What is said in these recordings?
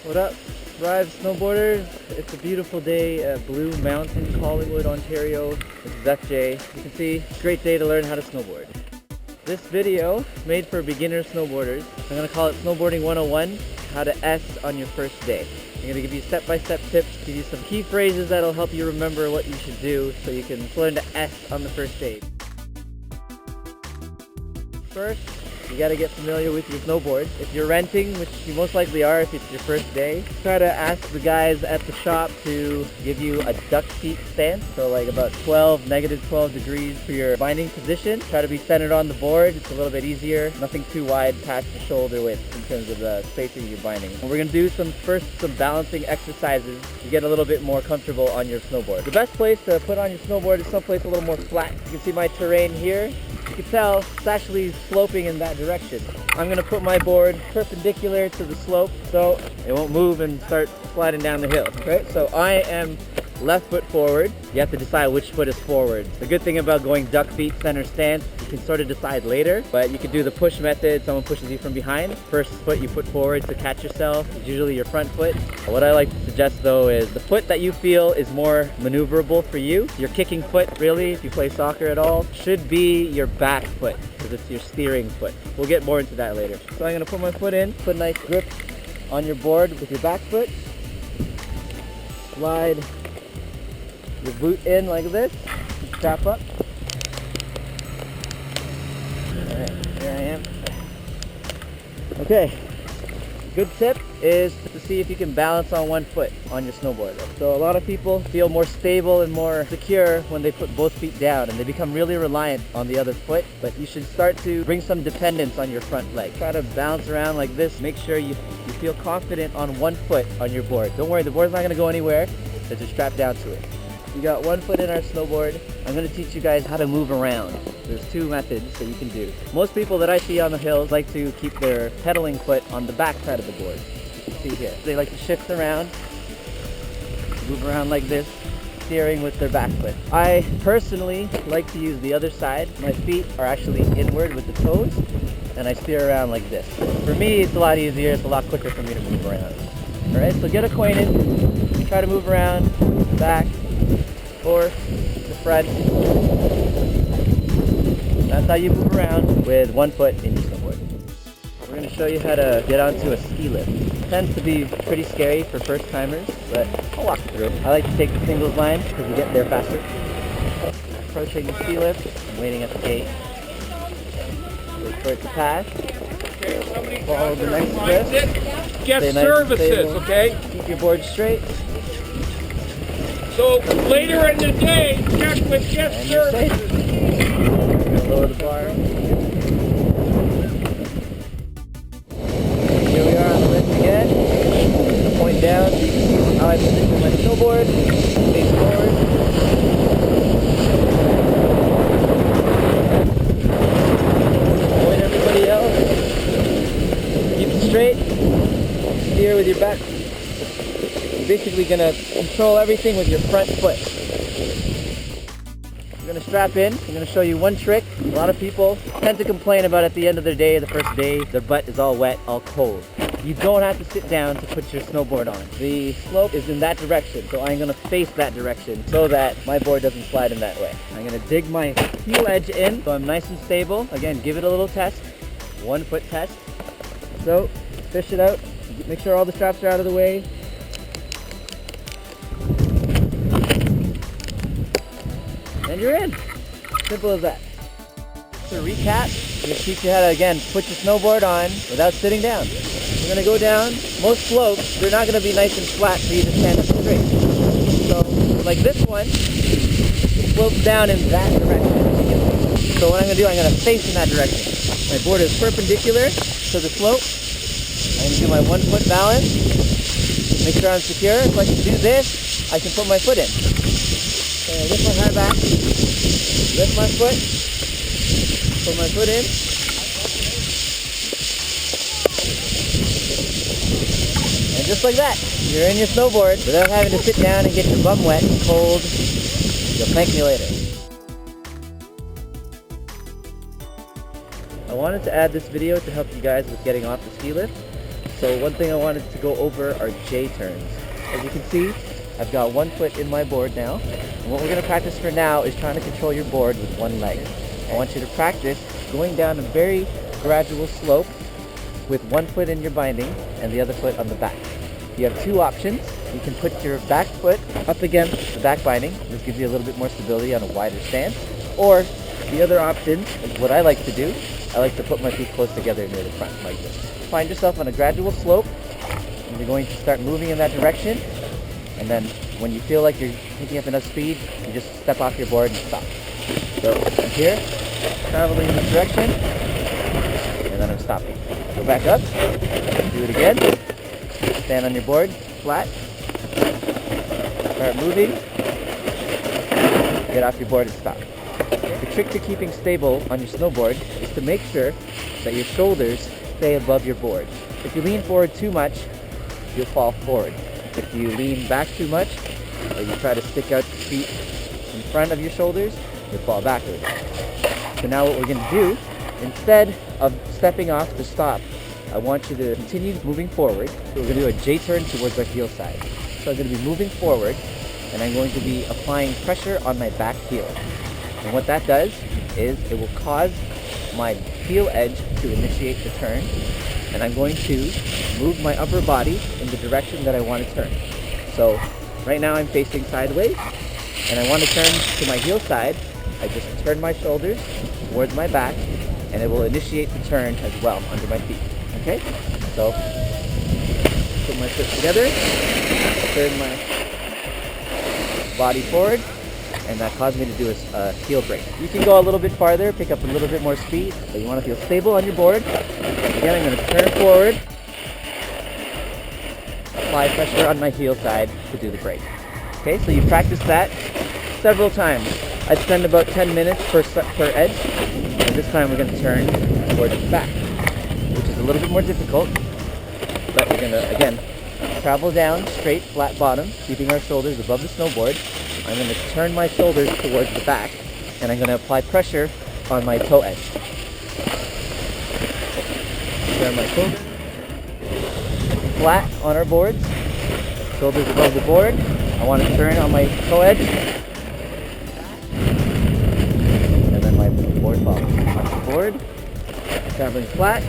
What up, Thrive Snowboarders? It's a beautiful day at Blue Mountain, Collingwood, Ontario. This is FJ. You can see, great day to learn how to snowboard. This video is made for beginner snowboarders. I'm going to call it Snowboarding 101, how to S on your first day. I'm going to give you step-by-step tips, give you some key phrases that'll help you remember what you should do so you can learn to S on the first day. First, you got to get familiar with your snowboard. If you're renting, which you most likely are if it's your first day, try to ask the guys at the shop to give you a duck feet stance, so like about negative 12 degrees for your binding position. Try to be centered on the board. It's a little bit easier. Nothing too wide past the shoulder width in terms of the spacing you're binding. And we're going to do some balancing exercises to get a little bit more comfortable on your snowboard. The best place to put on your snowboard is someplace a little more flat. You can see my terrain here. You can tell it's actually sloping in that direction. I'm going to put my board perpendicular to the slope so it won't move and start sliding down the hill. Right? So I am left foot forward. You have to decide which foot is forward. The good thing about going duck feet center stance, you can sort of decide later, but you can do the push method. Someone pushes you from behind. First foot you put forward to catch yourself is usually your front foot. What I like to suggest though is the foot that you feel is more maneuverable for you. Your kicking foot, really, if you play soccer at all, should be your back foot because it's your steering foot. We'll get more into that later. So I'm going to put my foot in, put a nice grip on your board with your back foot. Slide your boot in like this, strap up. Alright, here I am. Okay, good tip is to see if you can balance on one foot on your snowboard. So a lot of people feel more stable and more secure when they put both feet down and they become really reliant on the other foot, but you should start to bring some dependence on your front leg. Try to bounce around like this. Make sure you feel confident on one foot on your board. Don't worry, the board's not going to go anywhere, so just strap down to it. You got one foot in our snowboard. I'm going to teach you guys how to move around. There's two methods that you can do. Most people that I see on the hills like to keep their pedaling foot on the back side of the board. You can see here. They like to shift around, move around like this, steering with their back foot. I personally like to use the other side. My feet are actually inward with the toes, and I steer around like this. For me, it's a lot easier. It's a lot quicker for me to move around. All right, so get acquainted. Try to move around, back, or the front. That's how you move around with one foot in your snowboard. We're going to show you how to get onto a ski lift. It tends to be pretty scary for first timers, but I'll walk you through. I like to take the singles line because you get there faster. Approaching the ski lift, I'm waiting at the gate. Wait for it to pass. Follow the next lift. Get Stay nice services, okay? Keep your board straight. So later in the day, check with get And you're safe. services. Lower the bar. Here we are on the lift again. I'm going to point down so you can see how I position my snowboard. Face forward. Point everybody else. Keep it straight. Steer with your back. You're basically going to control everything with your front foot. You're going to strap in. I'm going to show you one trick. A lot of people tend to complain about at the end of their day, the first day, their butt is all wet, all cold. You don't have to sit down to put your snowboard on. The slope is in that direction, so I'm going to face that direction so that my board doesn't slide in that way. I'm going to dig my heel edge in so I'm nice and stable. Again, give it a little test. 1 foot test. So, fish it out. Make sure all the straps are out of the way. And you're in. Simple as that. To recap, I'm going to teach you how to, again, put your snowboard on without sitting down. You're going to go down. Most slopes, they're not going to be nice and flat for you to stand up straight. So, like this one, it slopes down in that direction. So what I'm going to do, I'm going to face in that direction. My board is perpendicular to the slope. I'm going to do my 1 foot balance. Make sure I'm secure. If I can do this, I can put my foot in. Okay, lift my head back. Lift my foot. Put my foot in. And just like that, you're in your snowboard without having to sit down and get your bum wet and cold. You'll thank me later. I wanted to add this video to help you guys with getting off the ski lift. So one thing I wanted to go over are J turns. As you can see, I've got one foot in my board now. And what we're going to practice for now is trying to control your board with one leg. I want you to practice going down a very gradual slope with one foot in your binding and the other foot on the back. You have two options. You can put your back foot up against the back binding. This gives you a little bit more stability on a wider stance. Or the other option is what I like to do. I like to put my feet close together near the front like this. Find yourself on a gradual slope and you're going to start moving in that direction. And then when you feel like you're picking up enough speed, you just step off your board and stop. So I'm here, traveling in this direction, and then I'm stopping. Go back up, do it again, stand on your board, flat, start moving, get off your board and stop. The trick to keeping stable on your snowboard is to make sure that your shoulders stay above your board. If you lean forward too much, you'll fall forward. If you lean back too much, or you try to stick out your feet in front of your shoulders, you'll fall backwards. So now what we're going to do, instead of stepping off to stop, I want you to continue moving forward. So we're going to do a J turn towards our heel side. So I'm going to be moving forward, and I'm going to be applying pressure on my back heel. And what that does is it will cause my heel edge to initiate the turn, and I'm going to move my upper body in the direction that I want to turn. So right now I'm facing sideways, and I want to turn to my heel side. I just turn my shoulders towards my back, and it will initiate the turn as well under my feet. Okay? So put my foot together, turn my body forward, and that caused me to do a heel break. You can go a little bit farther, pick up a little bit more speed, but you want to feel stable on your board. Again, I'm going to turn forward, apply pressure on my heel side to do the break. Okay, so you practice that several times. I'd spend about 10 minutes per edge, and this time we're going to turn towards the back, which is a little bit more difficult, but we're going to, again, travel down straight, flat bottom, keeping our shoulders above the snowboard. I'm going to turn my shoulders towards the back, and I'm going to apply pressure on my toe edge. Turn my shoulders flat on our boards, shoulders above the board. I want to turn on my toe edge, and then my board follows. On the board, traveling flat.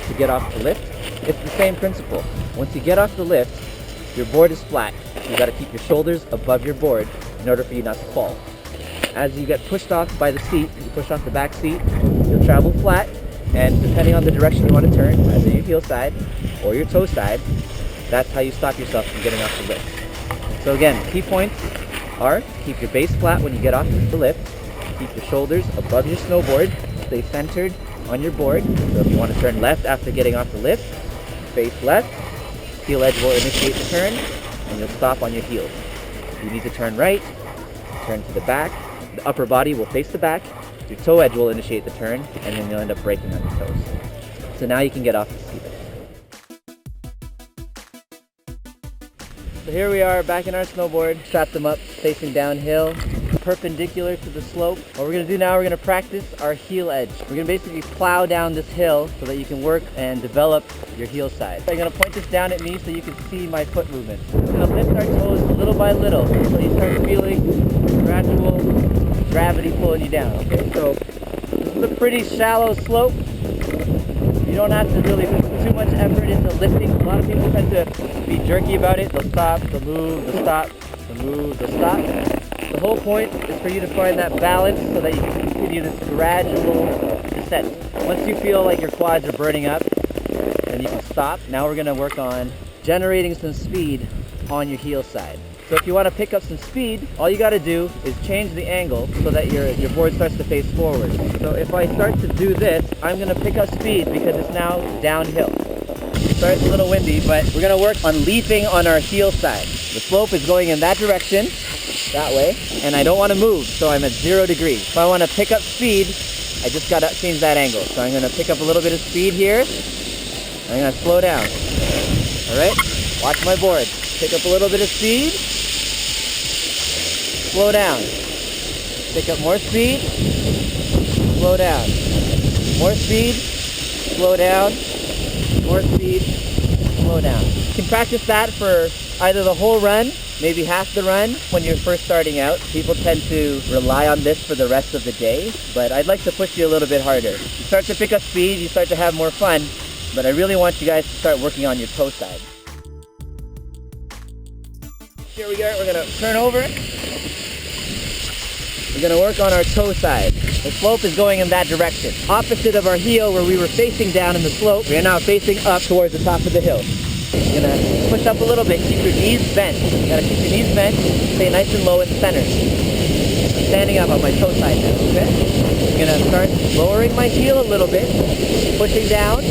To get off the lift, it's the same principle. Once you get off the lift, your board is flat. You got to keep your shoulders above your board in order for you not to fall. As you get pushed off by the seat, you push off the back seat, you'll travel flat, and depending on the direction you want to turn, either your heel side or your toe side, that's how you stop yourself from getting off the lift. So again, key points are keep your base flat when you get off the lift, keep your shoulders above your snowboard, stay centered on your board. So if you want to turn left after getting off the lift, face left, heel edge will initiate the turn, and you'll stop on your heels. If you need to turn right, turn to the back, the upper body will face the back, your toe edge will initiate the turn, and then you'll end up breaking on your toes. So now you can get off the ski lift. So here we are back in our snowboard, strapped them up, facing downhill, perpendicular to the slope. What we're going to do now, we're going to practice our heel edge. We're going to basically plow down this hill so that you can work and develop your heel side. I'm going to point this down at me so you can see my foot movement. We're going to lift our toes little by little until you start feeling gradual gravity pulling you down. Okay, so this is a pretty shallow slope. You don't have to really put too much effort into lifting. A lot of people tend to be jerky about it. They'll stop, they'll move, they'll stop, they'll move, they'll stop. The whole point is for you to find that balance so that you can continue this gradual descent. Once you feel like your quads are burning up, then you can stop. Now we're going to work on generating some speed on your heel side. So if you want to pick up some speed, all you got to do is change the angle so that your board starts to face forward. So if I start to do this, I'm going to pick up speed because it's now downhill. Sorry, it's a little windy, but we're going to work on leaping on our heel side. The slope is going in that direction, that way, and I don't want to move, so I'm at 0 degrees. If I want to pick up speed, I just got to change that angle. So I'm going to pick up a little bit of speed here. I'm going to slow down. All right? Watch my board. Pick up a little bit of speed. Slow down. Pick up more speed. Slow down. More speed. slow down, more speed, slow down. You can practice that for either the whole run, maybe half the run when you're first starting out. People tend to rely on this for the rest of the day, but I'd like to push you a little bit harder. You start to pick up speed, you start to have more fun, but I really want you guys to start working on your toe side. Here we go, we're gonna turn over. We're gonna work on our toe side. The slope is going in that direction. Opposite of our heel where we were facing down in the slope, we are now facing up towards the top of the hill. You're gonna push up a little bit, keep your knees bent. You gotta keep your knees bent, stay nice and low in the center. I'm standing up on my toe side now, okay? I'm gonna start lowering my heel a little bit, pushing down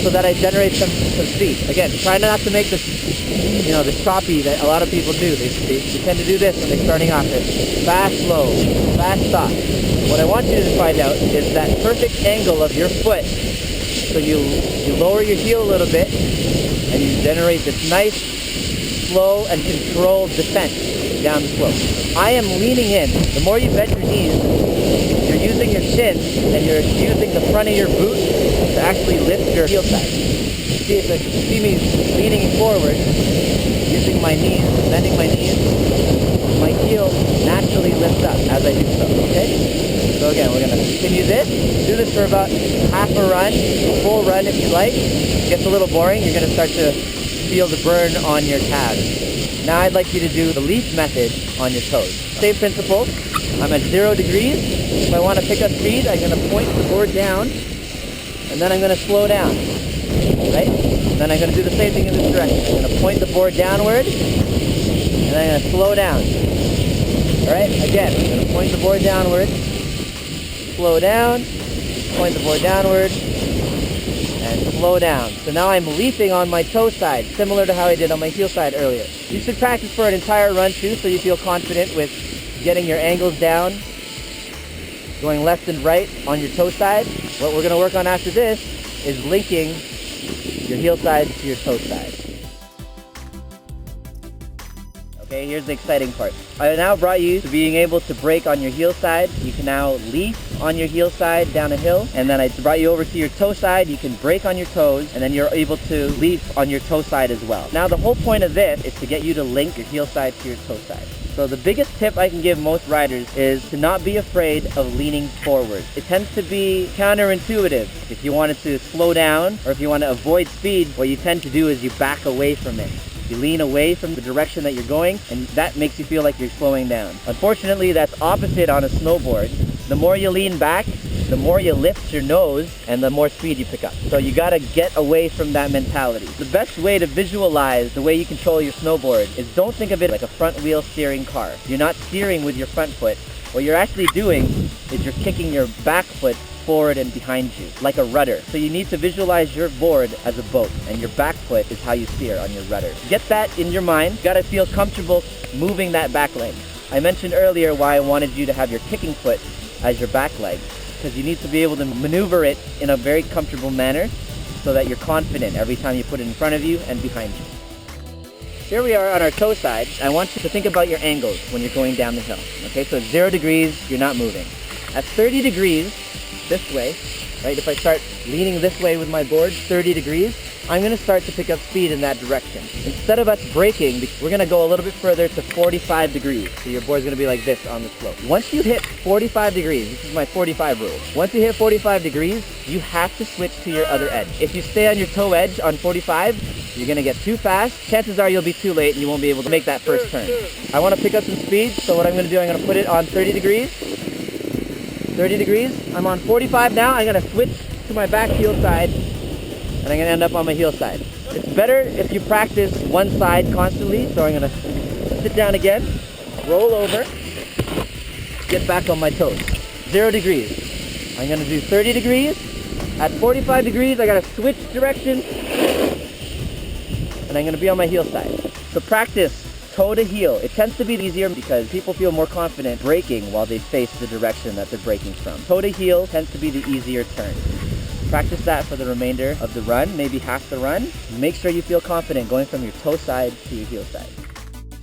so that I generate some speed. Again, try not to make this, this choppy that a lot of people do. They tend to do this when they're starting off. It's fast, slow, fast, stop. What I want you to find out is that perfect angle of your foot. So you lower your heel a little bit, and you generate this nice, slow, and controlled descent down the slope. I am leaning in. The more you bend your knees, you're using your shin, and you're using the front of your boot to actually lift your heel side. See me leaning forward, using my knees, bending my knees. My heel naturally lifts up as I do so, okay? So again, we're going to continue this. Do this for about half a run, a full run if you like. It gets a little boring. You're going to start to feel the burn on your calves. Now I'd like you to do the leaf method on your toes. Same principle. I'm at 0 degrees. If I want to pick up speed, I'm going to point the board down, and then I'm going to slow down. Right? Then I'm going to do the same thing in this direction. I'm going to point the board downward, and I'm going to slow down. Alright? Again, I'm going to point the board downward, slow down, point the board downward, and slow down. So now I'm leaping on my toe side, similar to how I did on my heel side earlier. You should practice for an entire run too, so you feel confident with getting your angles down, going left and right on your toe side. What we're going to work on after this is linking your heel side to your toe side. Okay, here's the exciting part. I now brought you to being able to brake on your heel side. You can now leap on your heel side down a hill, and then I brought you over to your toe side. You can brake on your toes, and then you're able to leap on your toe side as well. Now the whole point of this is to get you to link your heel side to your toe side. So the biggest tip I can give most riders is to not be afraid of leaning forward. It tends to be counterintuitive. If you wanted to slow down or if you want to avoid speed, what you tend to do is you back away from it. You lean away from the direction that you're going, and that makes you feel like you're slowing down. Unfortunately, that's opposite on a snowboard. The more you lean back, the more you lift your nose, and the more speed you pick up. So you gotta get away from that mentality. The best way to visualize the way you control your snowboard is don't think of it like a front wheel steering car. You're not steering with your front foot. What you're actually doing is you're kicking your back foot forward and behind you, like a rudder. So you need to visualize your board as a boat, and your back foot is how you steer on your rudder. Get that in your mind. You gotta feel comfortable moving that back leg. I mentioned earlier why I wanted you to have your kicking foot as your back leg, because you need to be able to maneuver it in a very comfortable manner so that you're confident every time you put it in front of you and behind you. Here we are on our toe side. I want you to think about your angles when you're going down the hill. Okay, so at 0 degrees, you're not moving. At 30 degrees, this way, right? If I start leaning this way with my board, 30 degrees, I'm going to start to pick up speed in that direction. Instead of us braking, we're going to go a little bit further to 45 degrees. So your board's going to be like this on the slope. Once you hit 45 degrees, this is my 45 rule. Once you hit 45 degrees, you have to switch to your other edge. If you stay on your toe edge on 45, you're going to get too fast. Chances are you'll be too late and you won't be able to make that first turn. I want to pick up some speed, so what I'm going to do, I'm going to put it on 30 degrees. 30 degrees. I'm on 45 now. I'm going to switch to my back heel side, and I'm going to end up on my heel side. It's better if you practice one side constantly, so I'm going to sit down again, roll over, get back on my toes. 0 degrees. I'm going to do 30 degrees. At 45 degrees, I got to switch direction, and I'm going to be on my heel side. So practice toe to heel. It tends to be easier because people feel more confident braking while they face the direction that they're braking from. Toe to heel tends to be the easier turn. Practice that for the remainder of the run, maybe half the run. Make sure you feel confident going from your toe side to your heel side.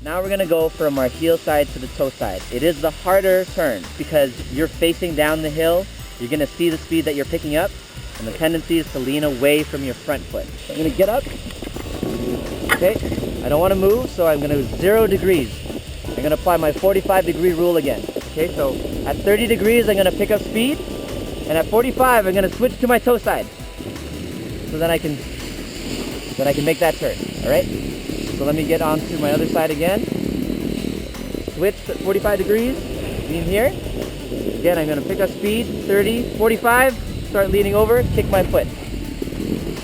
Now we're going to go from our heel side to the toe side. It is the harder turn because you're facing down the hill. You're going to see the speed that you're picking up, And the tendency is to lean away from your front foot. So I'm gonna get up. Okay, I don't wanna move, so I'm gonna 0 degrees. I'm gonna apply my 45-degree rule again. Okay, so at 30 degrees, I'm gonna pick up speed. And at 45, I'm gonna switch to my toe side. So then I can make that turn, all right? So let me get on to my other side again. Switch at 45 degrees, lean here. Again, I'm gonna pick up speed, 30, 45, start leaning over, kick my foot.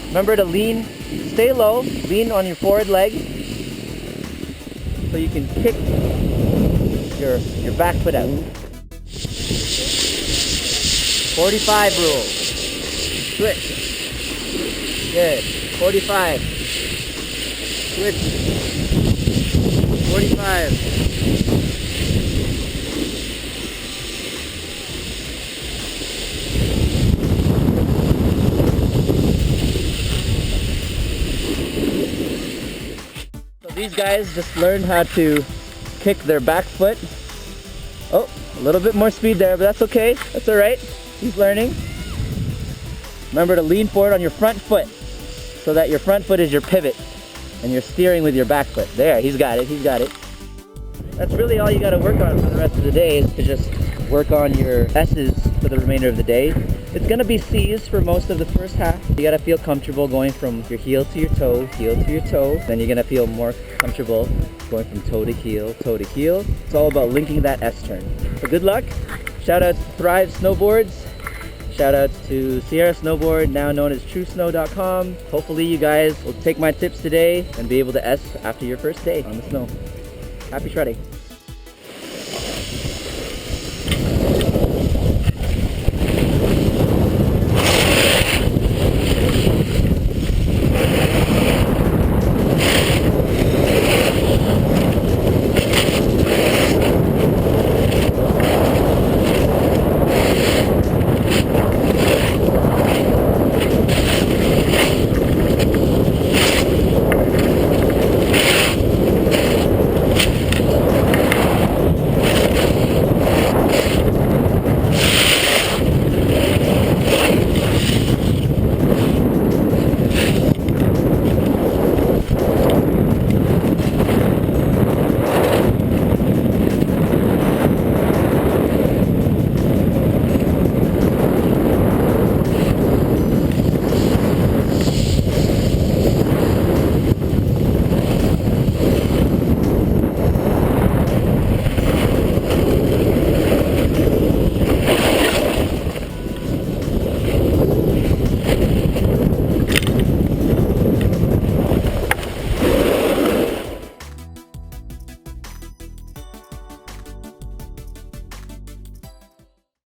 Remember to lean, stay low, lean on your forward leg so you can kick your back foot out. 45 rule. Switch. Good. 45. Switch. 45. So these guys just learned how to kick their back foot. Oh, a little bit more speed there, but that's okay. That's all right. He's learning. Remember to lean forward on your front foot so that your front foot is your pivot and you're steering with your back foot. There, he's got it, he's got it. That's really all you got to work on for the rest of the day, is to just work on your S's for the remainder of the day. It's going to be C's for most of the first half. You got to feel comfortable going from your heel to your toe, heel to your toe. Then you're going to feel more comfortable going from toe to heel, toe to heel. It's all about linking that S turn. So good luck. Shout out to Thrive Snowboards. Shout out to Sierra Snowboard, now known as TrueSnow.com. Hopefully you guys will take my tips today and be able to S after your first day on the snow. Happy shredding.